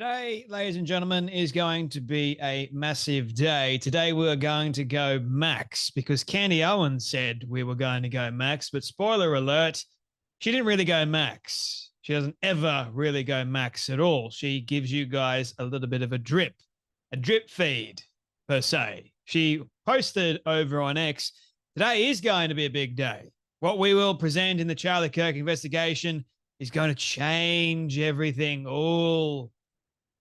Today, ladies and gentlemen, is going to be a massive day. Today, we're going to go max because Candace Owens said we were going to go max, but spoiler alert, she didn't really go max. She doesn't ever really go max at all. She gives you guys a little bit of a drip feed per se. She posted over on X, today is going to be a big day. What we will present in the Charlie Kirk investigation is going to change everything. All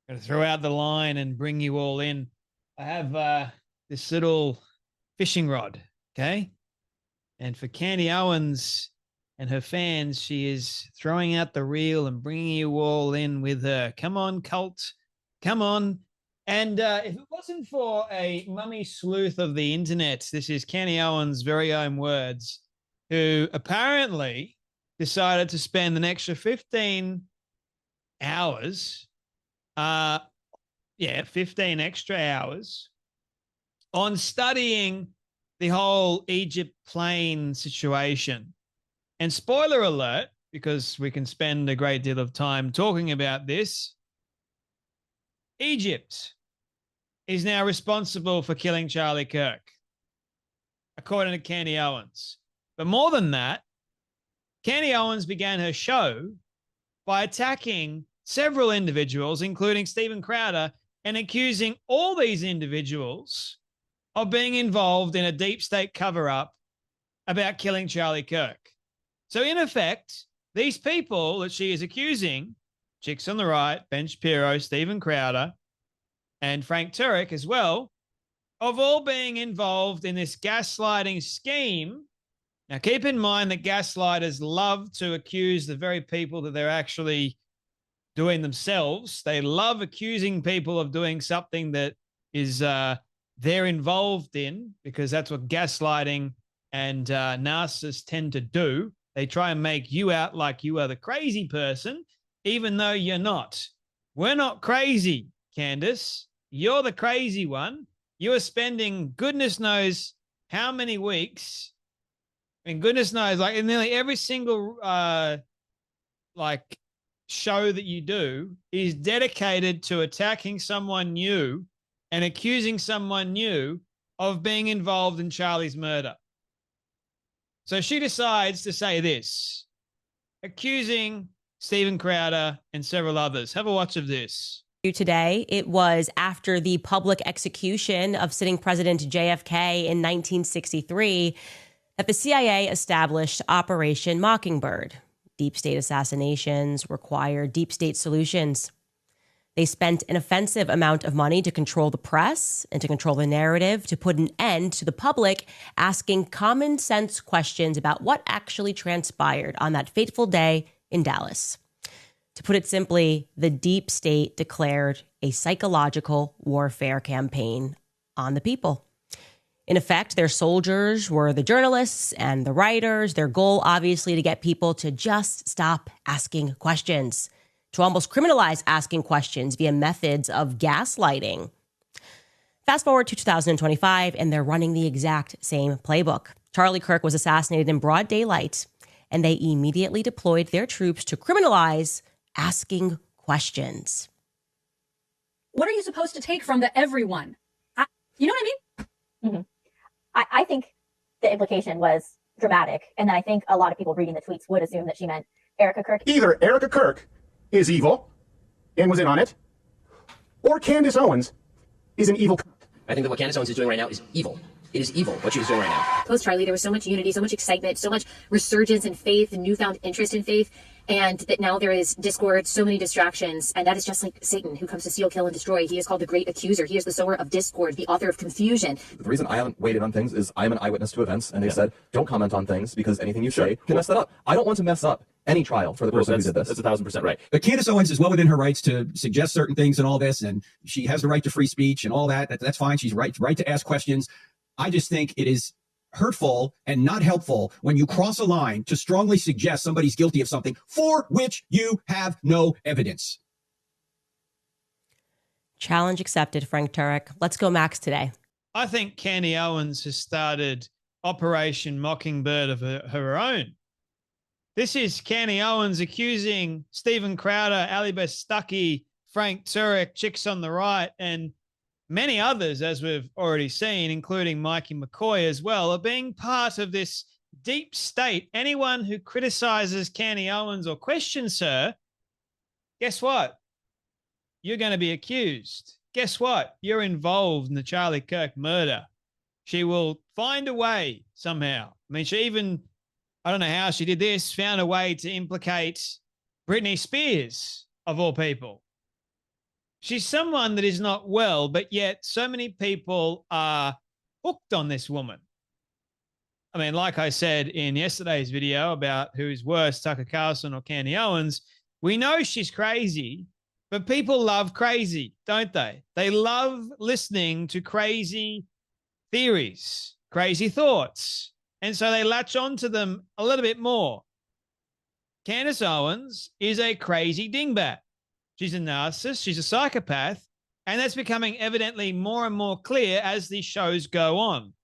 going to throw out the line and bring you all in. I have this little fishing rod, okay? And for Candace Owens and her fans, she is throwing out the reel and bringing you all in with her. Come on, cult. Come on. And if it wasn't for a mummy sleuth of the internet, this is Candace Owens' very own words, who apparently decided to spend an extra 15 hours 15 extra hours on studying the whole Egypt plane situation. And spoiler alert, because we can spend a great deal of time talking about this, Egypt is now responsible for killing Charlie Kirk, according to Candace Owens. But more than that, Candace Owens began her show by attacking several individuals, including Stephen Crowder, and accusing all these individuals of being involved in a deep state cover-up about killing Charlie Kirk. So in effect, these people that she is accusing, chicks on the right, Ben Shapiro, Stephen Crowder, and Frank Turek as well, of all being involved in this gaslighting scheme. Now, keep in mind that gaslighters love to accuse the very people that they're actually doing themselves. They love accusing people of doing something that is they're involved in, because that's what gaslighting and narcissists tend to do. They try and make you out like you are the crazy person, even though you're not. We're not crazy, Candace. You're the crazy one. You are spending goodness knows how many weeks, and goodness knows, like in nearly every single show that you do is dedicated to attacking someone new and accusing someone new of being involved in Charlie's murder. So she decides to say this, accusing Stephen Crowder and several others. Have a watch of this. Today, it was after the public execution of sitting President JFK in 1963 that the CIA established Operation Mockingbird. Deep state assassinations require deep state solutions. They spent an offensive amount of money to control the press and to control the narrative, to put an end to the public asking common sense questions about what actually transpired on that fateful day in Dallas. To put it simply, the deep state declared a psychological warfare campaign on the people. In effect, their soldiers were the journalists and the writers, their goal obviously to get people to just stop asking questions, to almost criminalize asking questions via methods of gaslighting. Fast forward to 2025, and they're running the exact same playbook. Charlie Kirk was assassinated in broad daylight, and they immediately deployed their troops to criminalize asking questions. What are you supposed to take from the everyone? You know what I mean? Mm-hmm. I think the implication was dramatic, and then I think a lot of people reading the tweets would assume that she meant Erica Kirk. Either Erica Kirk is evil and was in on it, or Candace Owens is an evil. I think that what Candace Owens is doing right now is evil. It is evil what she's doing right now. Post-Charlie, there was so much unity, so much excitement, so much resurgence in faith and newfound interest in faith, and that now there is discord, so many distractions, and that is just like Satan, who comes to steal, kill, and destroy. He is called the great accuser. He is the sower of discord, the author of confusion. The reason I haven't weighed in on things is I am an eyewitness to events, and they've said, don't comment on things because anything you say can mess that up. I don't want to mess up any trial for the person who did this. That's 1,000% right. But Candace Owens is well within her rights to suggest certain things and all this, and she has the right to free speech and all that. That's fine. She's right to ask questions. I just think it is hurtful and not helpful when you cross a line to strongly suggest somebody's guilty of something for which you have no evidence. Challenge accepted, Frank Turek. Let's go max today. I think Candace Owens has started Operation Mockingbird of her own. This is Candace Owens accusing Stephen Crowder, Ali Stuckey, Frank Turek, Chicks on the Right, and many others, as we've already seen, including Mikey McCoy as well, are being part of this deep state. Anyone who criticizes Candy Owens or questions her, guess what? You're going to be accused. Guess what? You're involved in the Charlie Kirk murder. She will find a way somehow. I mean, she even, I don't know how she did this, found a way to implicate Britney Spears, of all people. She's someone that is not well, but yet so many people are hooked on this woman. I mean, like I said in yesterday's video about who's worse, Tucker Carlson or Candy Owens, we know she's crazy, but people love crazy, don't they? They love listening to crazy theories, crazy thoughts, and so they latch onto them a little bit more. Candace Owens is a crazy dingbat. She's a narcissist, she's a psychopath, and that's becoming evidently more and more clear as these shows go on.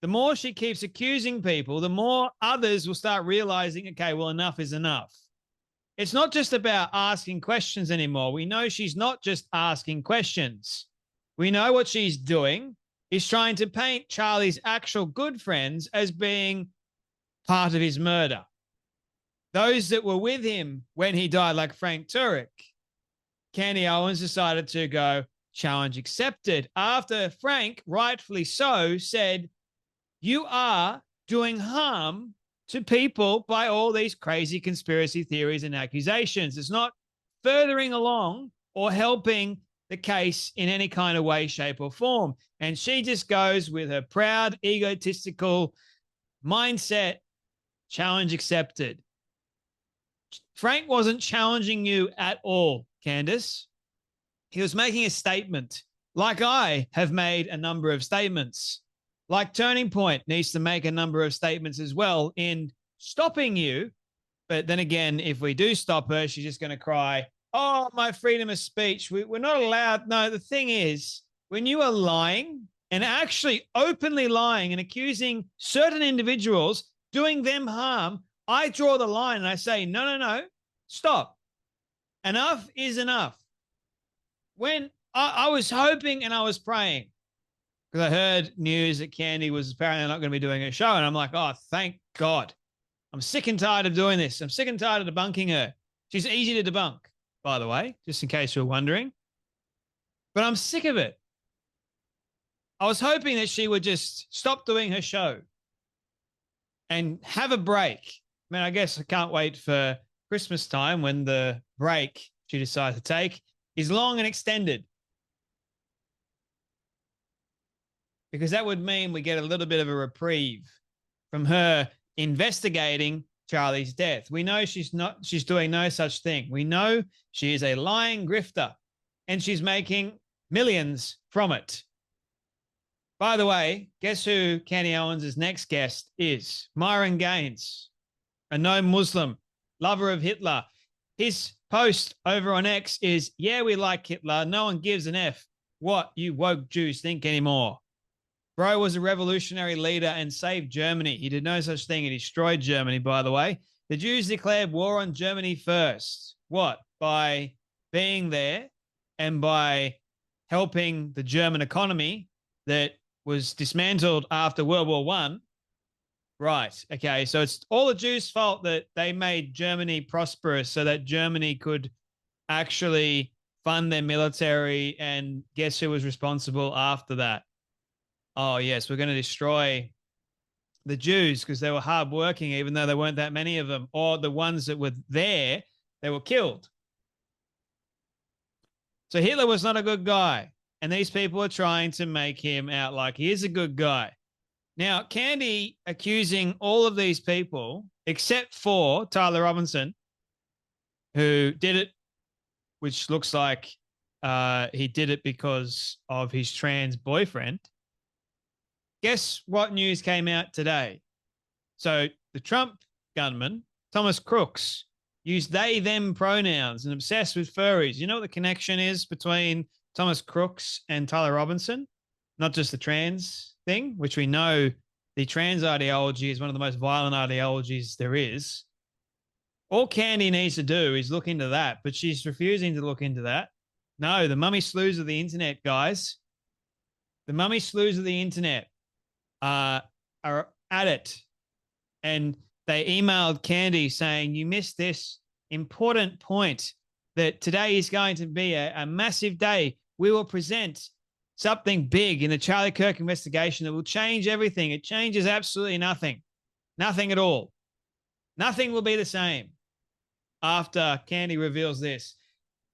The more she keeps accusing people, the more others will start realizing, okay, well, enough is enough. It's not just about asking questions anymore. We know she's not just asking questions. We know what she's doing is trying to paint Charlie's actual good friends as being part of his murder. Those that were with him when he died, like Frank Turek. Candy Owens decided to go challenge accepted after Frank, rightfully so, said, you are doing harm to people by all these crazy conspiracy theories and accusations. It's not furthering along or helping the case in any kind of way, shape, or form. And she just goes with her proud, egotistical mindset, challenge accepted. Frank wasn't challenging you at all, Candace. He was making a statement, like I have made a number of statements. Like Turning Point needs to make a number of statements as well in stopping you. But then again, if we do stop her, she's just going to cry, oh, my freedom of speech. We're not allowed. No, the thing is, when you are lying and actually openly lying and accusing certain individuals, doing them harm, I draw the line and I say, no, stop. Enough is enough. When I was hoping and I was praying, because I heard news that Candy was apparently not going to be doing her show. And I'm like, oh, thank God. I'm sick and tired of doing this. I'm sick and tired of debunking her. She's easy to debunk, by the way, just in case you're wondering. But I'm sick of it. I was hoping that she would just stop doing her show and have a break. I mean, I guess I can't wait for Christmas time when the break she decides to take is long and extended. Because that would mean we get a little bit of a reprieve from her investigating Charlie's death. We know she's doing no such thing. We know she is a lying grifter and she's making millions from it. By the way, guess who Candy Owens' next guest is? Myron Gaines, a known Muslim, lover of Hitler. His post over on X is, yeah, we like Hitler. No one gives an F what you woke Jews think anymore. Bro was a revolutionary leader and saved Germany. He did no such thing. He destroyed Germany, by the way. The Jews declared war on Germany first. What? By being there and by helping the German economy that was dismantled after World War I. Right. Okay. So it's all the Jews' fault that they made Germany prosperous so that Germany could actually fund their military. And guess who was responsible after that? Oh, yes, we're going to destroy the Jews because they were hardworking, even though there weren't that many of them, or the ones that were there, they were killed. So Hitler was not a good guy, and these people are trying to make him out like he is a good guy. Now, Candy accusing all of these people, except for Tyler Robinson, who did it, which looks like he did it because of his trans boyfriend. Guess what news came out today? So the Trump gunman, Thomas Crooks, used they, them pronouns and obsessed with furries. You know what the connection is between Thomas Crooks and Tyler Robinson? Not just the trans thing, which we know the trans ideology is one of the most violent ideologies there is. All Candy needs to do is look into that, but she's refusing to look into that. No, the mummy slews of the internet, guys. The mummy slews of the internet are at it. And they emailed Candy saying, you missed this important point that today is going to be a massive day. We will present something big in the Charlie Kirk investigation that will change everything. It changes absolutely nothing. Nothing at all. Nothing will be the same after Candy reveals this.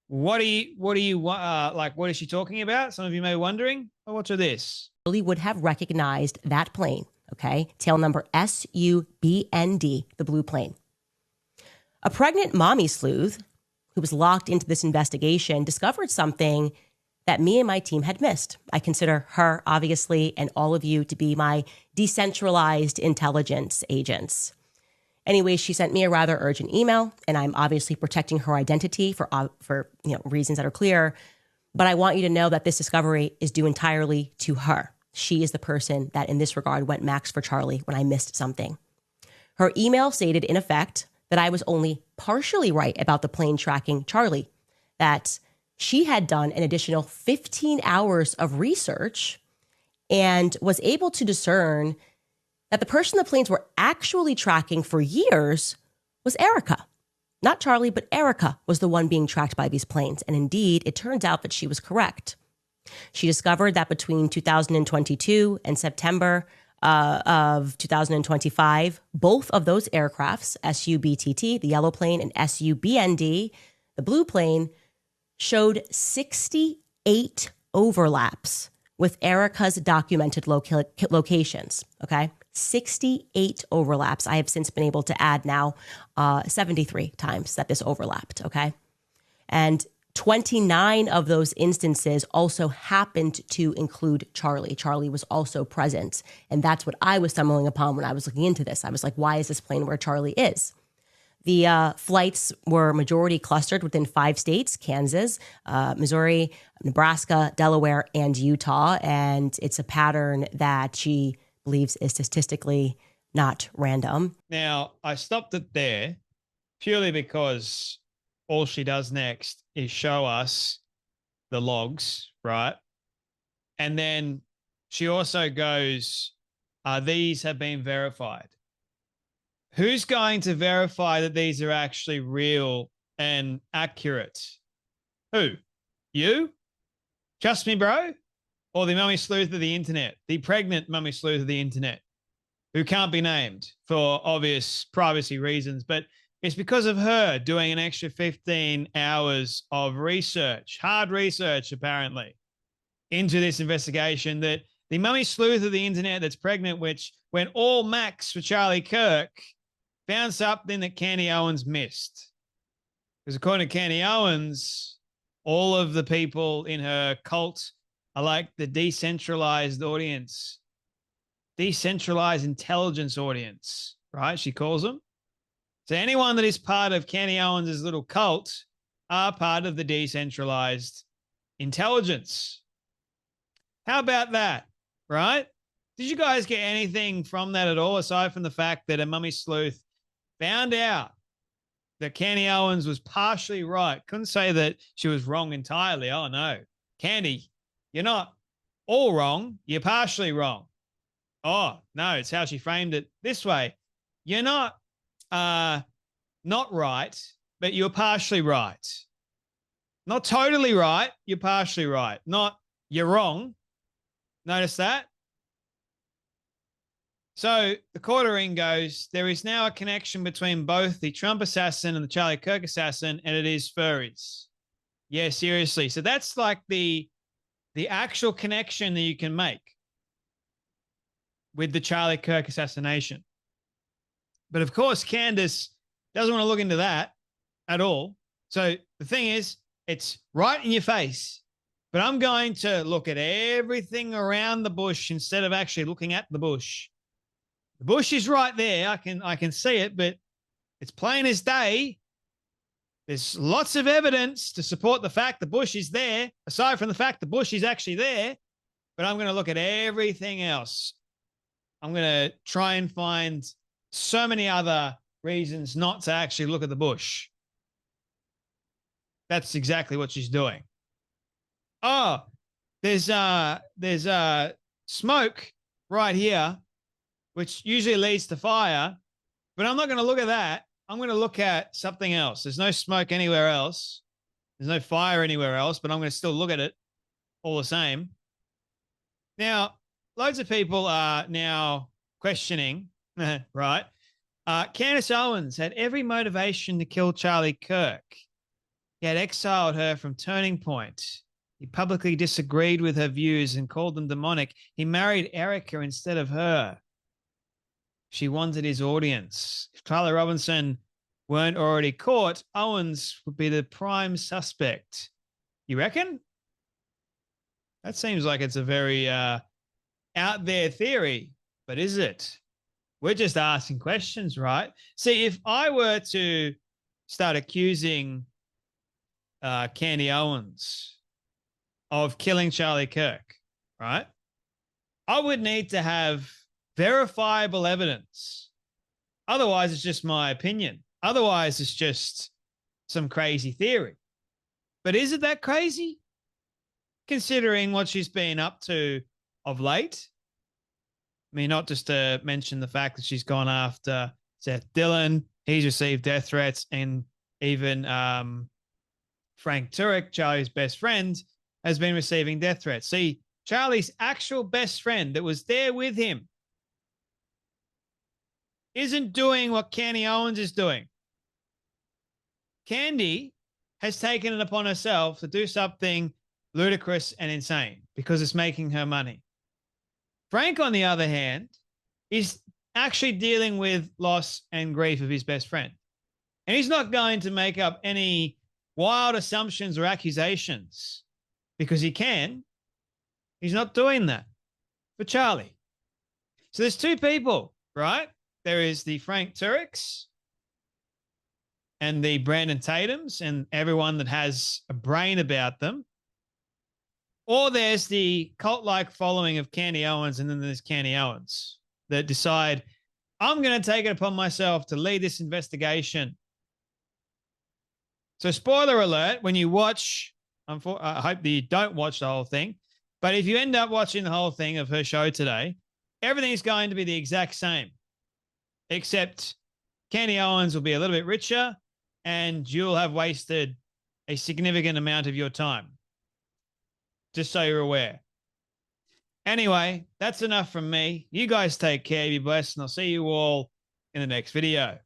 What is she talking about? Some of you may be wondering. Well, watch this. Really would have recognized that plane, okay? Tail number SUBND, the blue plane. A pregnant mommy sleuth who was locked into this investigation discovered something that me and my team had missed. I consider her, obviously, and all of you to be my decentralized intelligence agents. Anyway, she sent me a rather urgent email, and I'm obviously protecting her identity for reasons that are clear. But I want you to know that this discovery is due entirely to her. She is the person that, in this regard, went max for Charlie when I missed something. Her email stated, in effect, that I was only partially right about the plane tracking Charlie, that she had done an additional 15 hours of research and was able to discern that the person the planes were actually tracking for years was Erica. Not Charlie, but Erica was the one being tracked by these planes. And indeed, it turns out that she was correct. She discovered that between 2022 and September of 2025, both of those aircrafts, SUBTT, the yellow plane, and SUBND, the blue plane, showed 68 overlaps with Erica's documented locations, okay? 68 overlaps. I have since been able to add now 73 times that this overlapped, okay? And 29 of those instances also happened to include Charlie. Charlie was also present. And that's what I was stumbling upon when I was looking into this. I was like, why is this plane where Charlie is? The flights were majority clustered within 5 states: Kansas, Missouri, Nebraska, Delaware, and Utah. And it's a pattern that she believes is statistically not random. Now, I stopped it there purely because all she does next is show us the logs, right? And then she also goes, these have been verified. Who's going to verify that these are actually real and accurate? Who? You? Trust me, bro? Or the mummy sleuth of the internet, the pregnant mummy sleuth of the internet, who can't be named for obvious privacy reasons, but it's because of her doing an extra 15 hours of research, hard research apparently, into this investigation that the mummy sleuth of the internet that's pregnant, which went all max for Charlie Kirk, found something that Candace Owens missed. Because according to Candace Owens, all of the people in her cult are like the decentralized audience, decentralized intelligence audience, right? She calls them. So anyone that is part of Candace Owens' little cult are part of the decentralized intelligence. How about that, right? Did you guys get anything from that at all, aside from the fact that a mummy sleuth found out that Candace Owens was partially right? Couldn't say that she was wrong entirely. Oh, no. Candy, you're not all wrong. You're partially wrong. Oh, no, it's how she framed it this way. You're not right, but you're partially right. Not totally right. You're partially right. Not you're wrong. Notice that? So the quartering goes, there is now a connection between both the Trump assassin and the Charlie Kirk assassin, and it is furries. Yeah, seriously. So that's like the actual connection that you can make with the Charlie Kirk assassination. But of course, Candace doesn't want to look into that at all. So the thing is, it's right in your face, but I'm going to look at everything around the bush instead of actually looking at the bush. The bush is right there. I can see it, but it's plain as day. There's lots of evidence to support the fact the bush is there, aside from the fact the bush is actually there. But I'm going to look at everything else. I'm going to try and find so many other reasons not to actually look at the bush. That's exactly what she's doing. Oh, there's smoke right here, which usually leads to fire, but I'm not going to look at that. I'm going to look at something else. There's no smoke anywhere else. There's no fire anywhere else, but I'm going to still look at it all the same. Now, loads of people are now questioning, right? Candace Owens had every motivation to kill Charlie Kirk. He had exiled her from Turning Point. He publicly disagreed with her views and called them demonic. He married Erica instead of her. She wanted his audience. If Tyler Robinson weren't already caught, Owens would be the prime suspect. You reckon? That seems like it's a very out there theory, but is it? We're just asking questions, right? See, if I were to start accusing Candy Owens of killing Charlie Kirk, right? I would need to have verifiable evidence. Otherwise, it's just my opinion. Otherwise, it's just some crazy theory. But is it that crazy? Considering what she's been up to of late? I mean, not just to mention the fact that she's gone after Seth Dillon. He's received death threats, and even Frank Turek, Charlie's best friend, has been receiving death threats. See, Charlie's actual best friend that was there with him isn't doing what Candy Owens is doing. Candy has taken it upon herself to do something ludicrous and insane because it's making her money. Frank, on the other hand, is actually dealing with loss and grief of his best friend. And he's not going to make up any wild assumptions or accusations because he can. He's not doing that for Charlie. So there's two people, right? There is the Frank Tureks and the Brandon Tatums and everyone that has a brain about them. Or there's the cult-like following of Candy Owens, and then there's Candy Owens that decide, I'm going to take it upon myself to lead this investigation. So spoiler alert, when you watch, I hope that you don't watch the whole thing, but if you end up watching the whole thing of her show today, everything's going to be the exact same, except Candy Owens will be a little bit richer and you'll have wasted a significant amount of your time. Just so you're aware. Anyway, that's enough from me. You guys take care, be blessed, and I'll see you all in the next video.